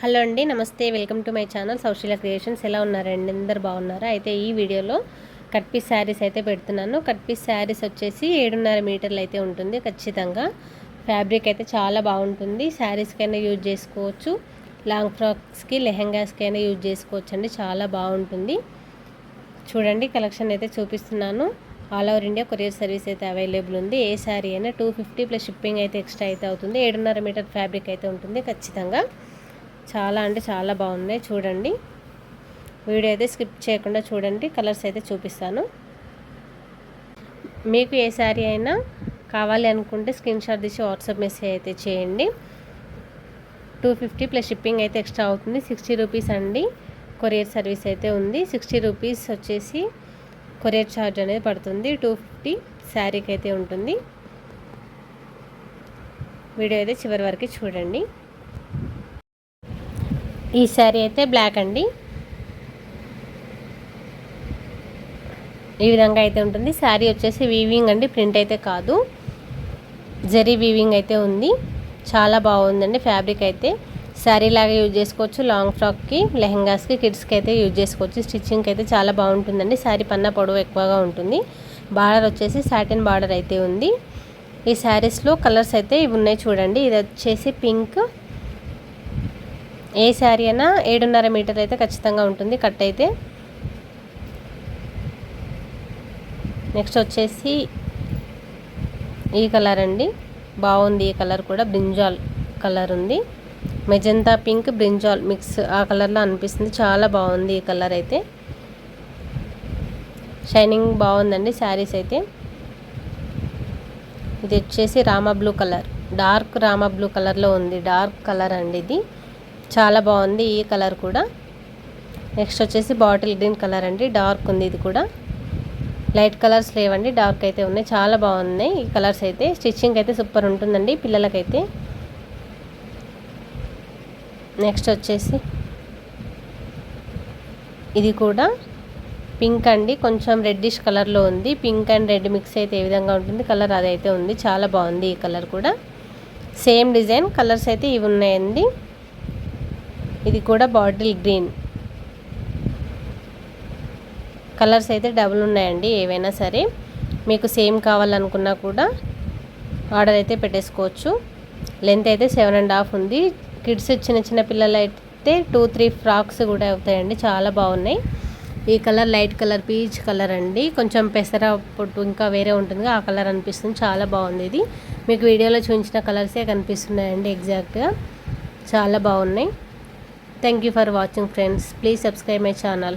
Hello అండి, నమస్తే. Welcome to my channel Sausheela Creations. ఎలా ఉన్నారండి? అందరు బాగున్నారా? అయితే ఈ వీడియోలో కట్ పీస్ శారీస్ అయితే పెడుతున్నాను. కట్ పీస్ శారీస్ వచ్చేసి 7.5 మీటర్లు అయితే ఉంటుంది. ఖచ్చితంగా ఫ్యాబ్రిక్ అయితే చాలా బాగుంటుంది. శారీస్కైనా యూజ్ చేసుకోవచ్చు, లాంగ్ ఫ్రాక్స్కి, లెహెంగాస్కి అయినా యూజ్ చేసుకోవచ్చు అండి. చాలా బాగుంటుంది. చూడండి, కలెక్షన్ అయితే చూపిస్తున్నాను. All over India courier service అయితే అవైలబుల్ ఉంది. ఏ శారీ అయినా 250 ప్లస్ షిప్పింగ్ అయితే ఎక్స్ట్రా అయితే అవుతుంది. 7.5 మీటర్ ఫ్యాబ్రిక్ అయితే ఉంటుంది. ఖచ్చితంగా చాలా అంటే చాలా బాగున్నాయి. చూడండి, వీడియో అయితే స్కిప్ చేయకుండా చూడండి. కలర్స్ అయితే చూపిస్తాను. మీకు ఏ శారీ అయినా కావాలి అనుకుంటే స్క్రీన్ షాట్ తీసి వాట్సాప్ మెసేజ్ అయితే చేయండి. 250 ప్లస్ షిప్పింగ్ అయితే ఎక్స్ట్రా అవుతుంది. 60 రూపీస్ అండి కొరియర్ సర్వీస్ అయితే ఉంది. 60 రూపీస్ వచ్చేసి కొరియర్ ఛార్జ్ అనేది పడుతుంది. 250 శారీకి అయితే ఉంటుంది. వీడియో అయితే చివరి వరకు చూడండి. ఈ శారీ అయితే బ్లాక్ అండి. ఈ విధంగా అయితే ఉంటుంది. శారీ వచ్చేసి వీవింగ్ అండి, ప్రింట్ అయితే కాదు, జరీ వీవింగ్ అయితే ఉంది. చాలా బాగుందండి ఫ్యాబ్రిక్ అయితే. శారీ లాగా యూజ్ చేసుకోవచ్చు, లాంగ్ ఫ్రాక్కి, లెహెంగాస్కి, కిడ్స్కి అయితే యూజ్ చేసుకోవచ్చు. స్టిచ్చింగ్కి అయితే చాలా బాగుంటుందండి. శారీ పన్నా పొడవు ఎక్కువగా ఉంటుంది. బార్డర్ వచ్చేసి సాటిన్ బార్డర్ అయితే ఉంది. ఈ శారీస్లో కలర్స్ అయితే ఇవి ఉన్నాయి చూడండి. ఇది వచ్చేసి పింక్. ఏ శారీ అయినా 7.5 మీటర్ అయితే ఖచ్చితంగా ఉంటుంది కట్ అయితే. నెక్స్ట్ వచ్చేసి ఈ కలర్ అండి, బాగుంది. ఈ కలర్ కూడా బ్రింజాల్ కలర్ ఉంది. మెజంతా పింక్ బ్రింజాల్ మిక్స్ ఆ కలర్లో అనిపిస్తుంది. చాలా బాగుంది ఈ కలర్ అయితే. షైనింగ్ బాగుందండి శారీస్ అయితే. ఇది వచ్చేసి Rama blue colour, dark Rama blue కలర్లో ఉంది. డార్క్ కలర్ అండి ఇది. చాలా బాగుంది ఈ కలర్ కూడా. నెక్స్ట్ వచ్చేసి బాటిల్ గ్రీన్ కలర్ అండి, డార్క్ ఉంది. ఇది కూడా లైట్ కలర్స్ లేవండి, డార్క్ అయితే ఉన్నాయి. చాలా బాగున్నాయి ఈ కలర్స్ అయితే. స్టిచ్చింగ్ అయితే సూపర్ ఉంటుందండి పిల్లలకైతే. నెక్స్ట్ వచ్చేసి ఇది కూడా పింక్ అండి, కొంచెం రెడ్డిష్ కలర్లో ఉంది. పింక్ అండ్ రెడ్ మిక్స్ అయితే ఏ విధంగా ఉంటుంది కలర్ అదైతే ఉంది. చాలా బాగుంది ఈ కలర్ కూడా. సేమ్ డిజైన్ కలర్స్ అయితే ఇవి ఉన్నాయండి. ఇది కూడా బాటిల్ గ్రీన్ కలర్స్ అయితే డబుల్ ఉన్నాయండి. ఏవైనా సరే మీకు సేమ్ కావాలనుకున్నా కూడా ఆర్డర్ అయితే పెట్టేసుకోవచ్చు. లెంత్ అయితే 7.5 ఉంది. కిడ్స్ చిన్న చిన్న పిల్లలు అయితే 2-3 ఫ్రాక్స్ కూడా అవుతాయండి. చాలా బాగున్నాయి. ఈ colour light colour peach colour అండి. కొంచెం పెసర పొట్టు ఇంకా వేరే ఉంటుంది, ఆ కలర్ అనిపిస్తుంది. చాలా బాగుంది ఇది. మీకు వీడియోలో చూపించిన కలర్సే కనిపిస్తున్నాయండి ఎగ్జాక్ట్గా. చాలా బాగున్నాయి. Thank you for watching friends. Please subscribe my channel.